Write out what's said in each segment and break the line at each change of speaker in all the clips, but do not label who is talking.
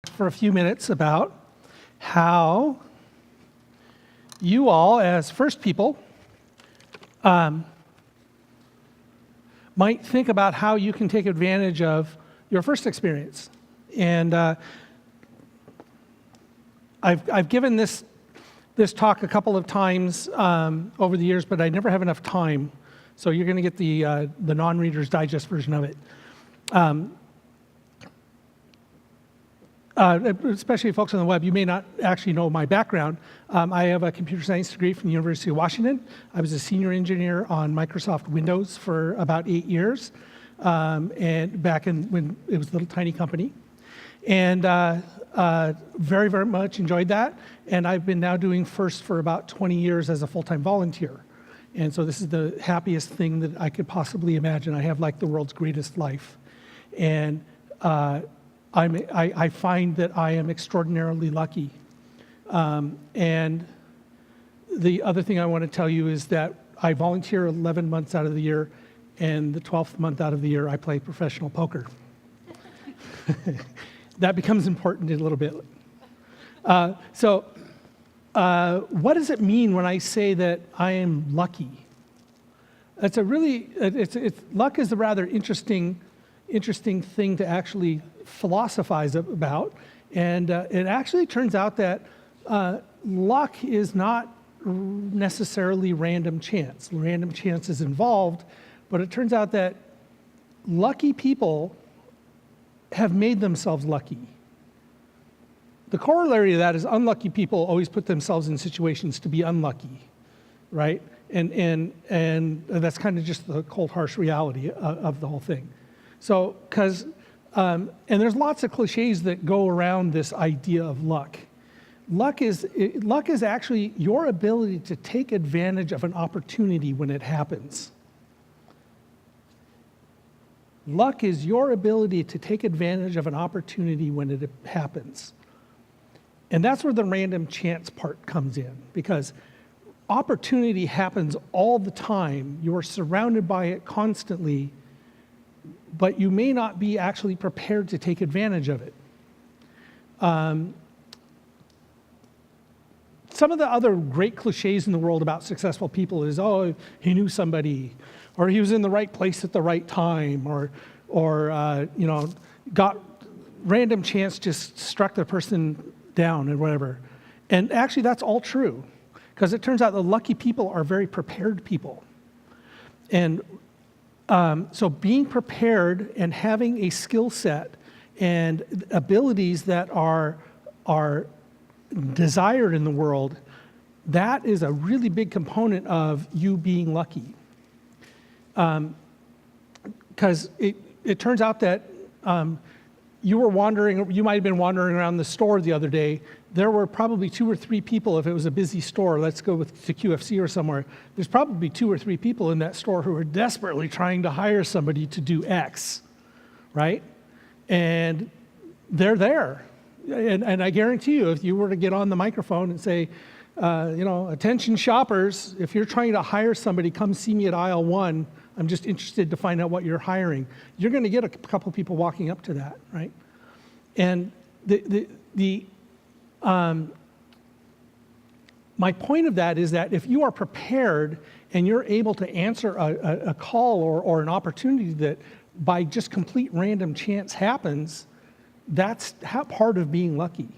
for a few minutes about how you all, as first people, might think about how you can take advantage of your first experience. And I've given this talk a couple of times over the years, but I never have enough time. So you're going to get the non-Reader's Digest version of it. Especially folks on the web, you may not actually know my background. I have a computer science degree from the University of Washington. I was a senior engineer on Microsoft Windows for about 8 years, and back when it was a little tiny company. And very, very much enjoyed that. And I've been now doing FIRST for about 20 years as a full-time volunteer. And so this is the happiest thing that I could possibly imagine. I have like the world's greatest life. And I find that I am extraordinarily lucky. And the other thing I want to tell you is that I volunteer 11 months out of the year, and the 12th month out of the year I play professional poker. That becomes important in a little bit. So what does it mean when I say that I am lucky? It's a really, luck is a rather interesting thing to actually philosophize about. And it actually turns out that luck is not necessarily random chance. Random chance is involved, but it turns out that lucky people have made themselves lucky. The corollary of that is unlucky people always put themselves in situations to be unlucky, right? And that's kind of just the cold, harsh reality of the whole thing. So, and there's lots of cliches that go around this idea of luck. Luck is actually your ability to take advantage of an opportunity when it happens. Luck is your ability to take advantage of an opportunity when it happens. And that's where the random chance part comes in, because opportunity happens all the time. You're surrounded by it constantly, but you may not be actually prepared to take advantage of it. Some of the other great cliches in the world about successful people is, oh, he knew somebody, or he was in the right place at the right time, or got random chance just struck the person down or whatever. And actually that's all true, because it turns out the lucky people are very prepared people. And so being prepared and having a skill set and abilities that are desired in the world, that is a really big component of you being lucky. Because it turns out that you might have been wandering around the store the other day. There were probably 2 or 3 people, if it was a busy store, let's go to QFC or somewhere, there's probably 2 or 3 people in that store who are desperately trying to hire somebody to do X, right? And they're there. And I guarantee you, if you were to get on the microphone and say, attention shoppers, if you're trying to hire somebody, come see me at aisle 1. I'm just interested to find out what you're hiring. You're going to get a couple people walking up to that, right? And my point of that is that if you are prepared and you're able to answer a call or an opportunity that by just complete random chance happens, that's part of being lucky.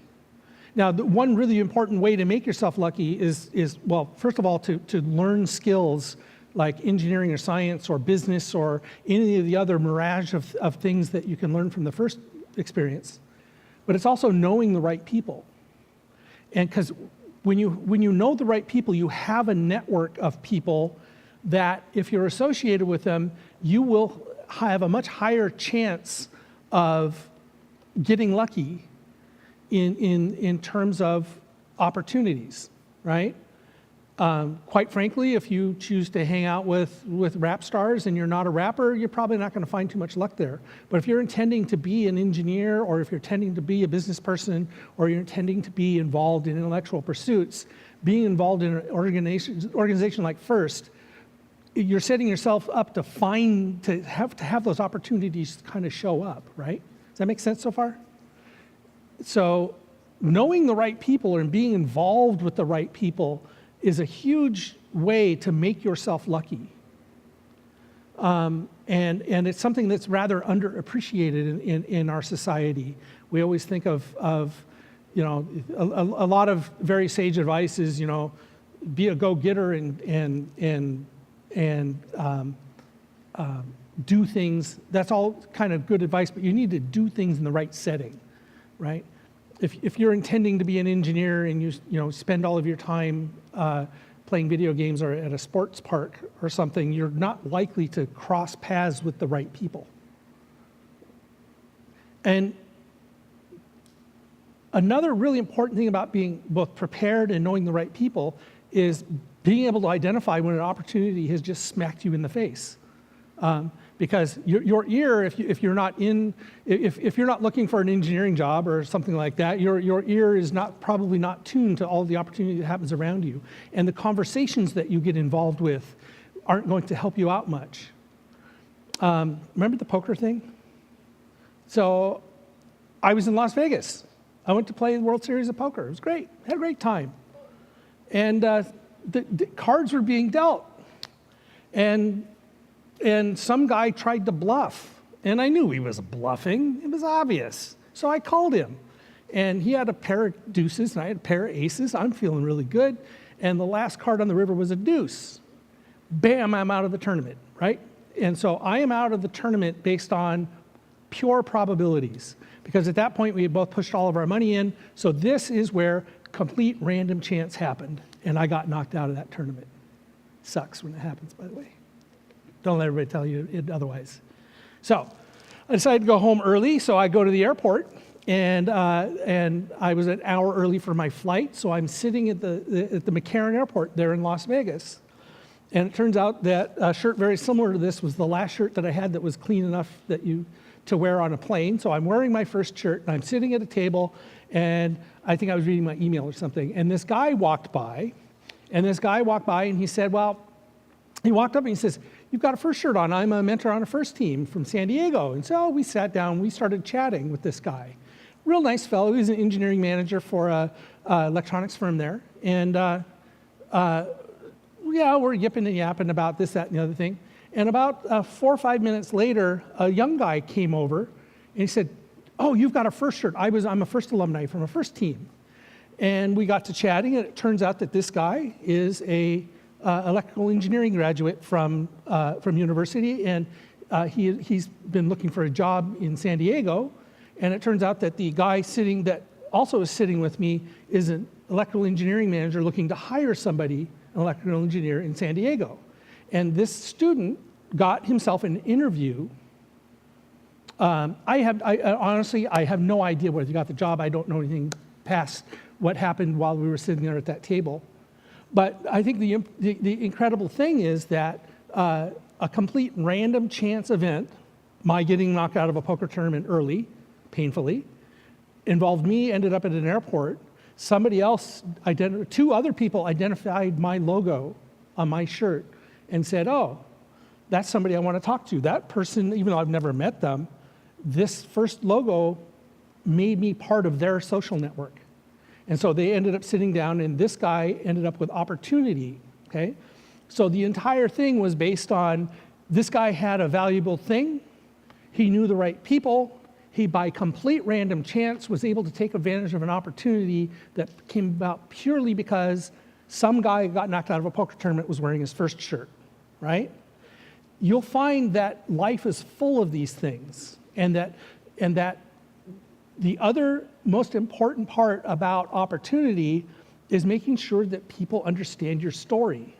Now, the one really important way to make yourself lucky is well, first of all, to learn skills like engineering or science or business or any of the other mirage of things that you can learn from the first experience. But it's also knowing the right people. And because when you know the right people, you have a network of people that if you're associated with them, you will have a much higher chance of getting lucky in terms of opportunities, right? Quite frankly, if you choose to hang out with rap stars and you're not a rapper, you're probably not going to find too much luck there. But if you're intending to be an engineer, or if you're intending to be a business person, or you're intending to be involved in intellectual pursuits, being involved in an organization like FIRST, you're setting yourself up to have those opportunities kind of show up, right? Does that make sense so far? So knowing the right people and being involved with the right people is a huge way to make yourself lucky. And it's something that's rather underappreciated in our society. We always think of you know, a lot of very sage advice is, you know, be a go-getter and do things. That's all kind of good advice, but you need to do things in the right setting, right? If you're intending to be an engineer and you know spend all of your time playing video games or at a sports park or something, you're not likely to cross paths with the right people. And another really important thing about being both prepared and knowing the right people is being able to identify when an opportunity has just smacked you in the face. Because your ear, if you're not looking for an engineering job or something like that, your ear is probably not tuned to all the opportunity that happens around you, and the conversations that you get involved with aren't going to help you out much. Remember the poker thing? So I was in Las Vegas. I went to play the World Series of Poker. It was great. Had a great time. And the cards were being dealt. And some guy tried to bluff. And I knew he was bluffing. It was obvious. So I called him. And he had a pair of deuces, and I had a pair of aces. I'm feeling really good. And the last card on the river was a deuce. Bam, I'm out of the tournament, right? And so I am out of the tournament based on pure probabilities. Because at that point, we had both pushed all of our money in. So this is where complete random chance happened. And I got knocked out of that tournament. Sucks when it happens, by the way. Don't let everybody tell you it otherwise. So I decided to go home early. So I go to the airport. And I was an hour early for my flight. So I'm sitting at the McCarran Airport there in Las Vegas. And it turns out that a shirt very similar to this was the last shirt that I had that was clean enough to wear on a plane. So I'm wearing my first shirt, and I'm sitting at a table, and I think I was reading my email or something, and this guy walked by, and he said, well, he walked up and he says, you've got a first shirt on. I'm a mentor on a first team from San Diego. And so we sat down, we started chatting with this guy. Real nice fellow. He was an engineering manager for a electronics firm there. And yeah, we're yipping and yapping about this, that, and the other thing. And about 4 or 5 minutes later, a young guy came over, and he said, oh, you've got a first shirt. I'm a first alumni from a first team. And we got to chatting, and it turns out that this guy is a electrical engineering graduate from university, and he's been looking for a job in San Diego. And it turns out that the guy that also is sitting with me is an electrical engineering manager looking to hire somebody, an electrical engineer in San Diego. And this student got himself an interview. Honestly, I have no idea whether he got the job. I don't know anything past what happened while we were sitting there at that table. But I think the incredible thing is that a complete random chance event, my getting knocked out of a poker tournament early, painfully, involved me, ended up at an airport. Somebody else, two other people identified my logo on my shirt and said, oh, that's somebody I want to talk to. That person, even though I've never met them, this first logo made me part of their social network. And so they ended up sitting down, and this guy ended up with opportunity, okay? So the entire thing was based on this guy had a valuable thing, he knew the right people, he, by complete random chance, was able to take advantage of an opportunity that came about purely because some guy who got knocked out of a poker tournament was wearing his first shirt, right? You'll find that life is full of these things, and that the other most important part about opportunity is making sure that people understand your story.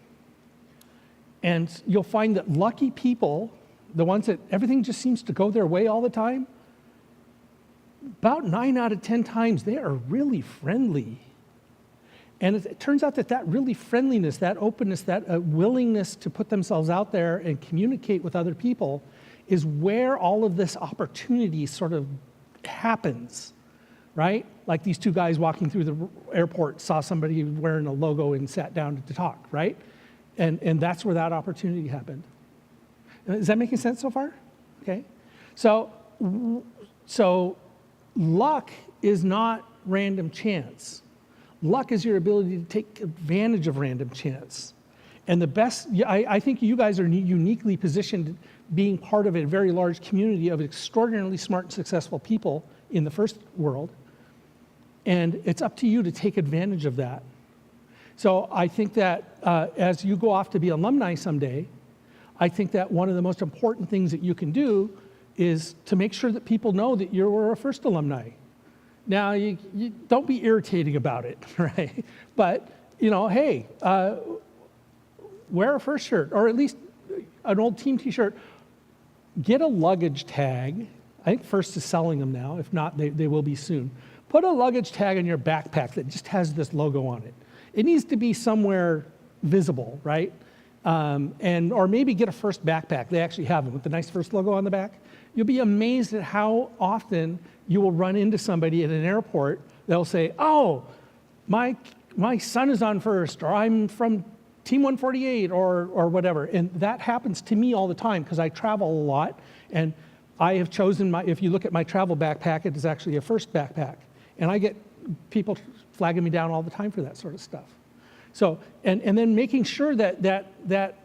And you'll find that lucky people, the ones that everything just seems to go their way all the time, about 9 out of 10 times, they are really friendly. And it turns out that really friendliness, that openness, that willingness to put themselves out there and communicate with other people is where all of this opportunity sort of happens, right? Like these two guys walking through the airport saw somebody wearing a logo and sat down to talk, right? And that's where that opportunity happened. Is that making sense so far? Okay. So luck is not random chance. Luck is your ability to take advantage of random chance. And the best, I think you guys are uniquely positioned being part of a very large community of extraordinarily smart and successful people in the first world. And it's up to you to take advantage of that. So I think that as you go off to be alumni someday, I think that one of the most important things that you can do is to make sure that people know that you were a first alumni. Now, you don't be irritating about it, right? But, hey, wear a first shirt, or at least an old team t-shirt. Get a luggage tag. I think First is selling them now. If not, they will be soon. Put a luggage tag on your backpack that just has this logo on it. It needs to be somewhere visible, right? Or maybe get a First backpack. They actually have them with the nice First logo on the back. You'll be amazed at how often you will run into somebody at an airport. They'll say, oh, my son is on First, or I'm from Team 148, or whatever. And that happens to me all the time because I travel a lot. And I have chosen, if you look at my travel backpack, it is actually a First backpack. And I get people flagging me down all the time for that sort of stuff. So, and then making sure that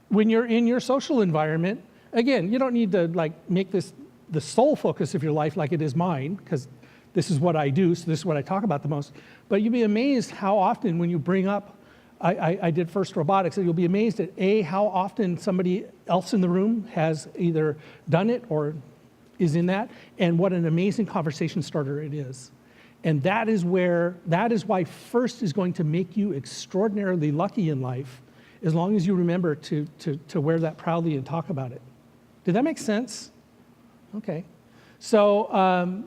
when you're in your social environment, again, you don't need to make this the sole focus of your life like it is mine, because this is what I do, so this is what I talk about the most. But you'll be amazed how often when you bring up, I did First Robotics, and you'll be amazed at how often somebody else in the room has either done it or is in that, and what an amazing conversation starter it is. And that is why First is going to make you extraordinarily lucky in life, as long as you remember to wear that proudly and talk about it. Did that make sense? Okay. So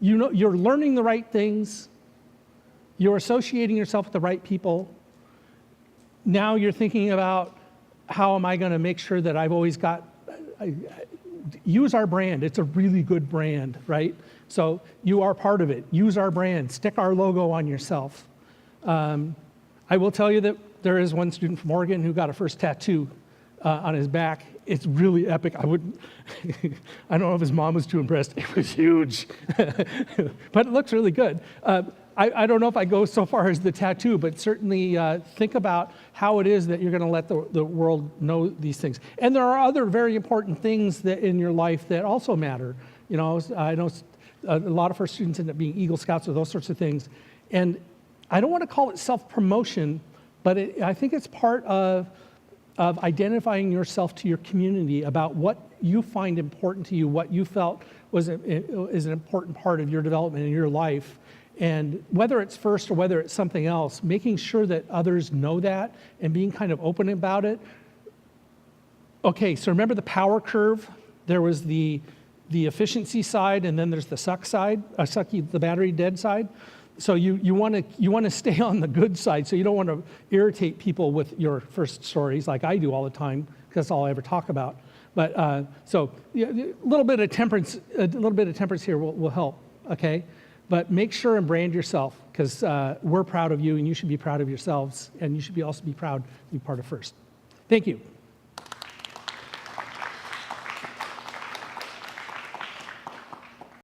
you're learning the right things. You're associating yourself with the right people. Now you're thinking about, how am I going to make sure that I've always got, use our brand. It's a really good brand, right? So you are part of it. Use our brand. Stick our logo on yourself. I will tell you that there is one student from Oregon who got a First tattoo on his back. It's really epic. I don't know if his mom was too impressed. It was huge, but it looks really good. I don't know if I go so far as the tattoo, but certainly think about how it is that you're going to let the world know these things. And there are other very important things that in your life that also matter. I know a lot of First students end up being Eagle Scouts or those sorts of things. And I don't want to call it self-promotion, but I think it's part of identifying yourself to your community about what you find important to you, what you felt is an important part of your development in your life. And whether it's First or whether it's something else, making sure that others know that and being kind of open about it. Okay, so remember the power curve? There was the efficiency side, and then there's the suck side, the battery dead side. So you want to stay on the good side. So you don't want to irritate people with your First stories like I do all the time, because that's all I ever talk about. But so a little bit of temperance here will help. Okay. But make sure and brand yourself, because we're proud of you, and you should be proud of yourselves, and you should also be proud to be part of First. Thank you.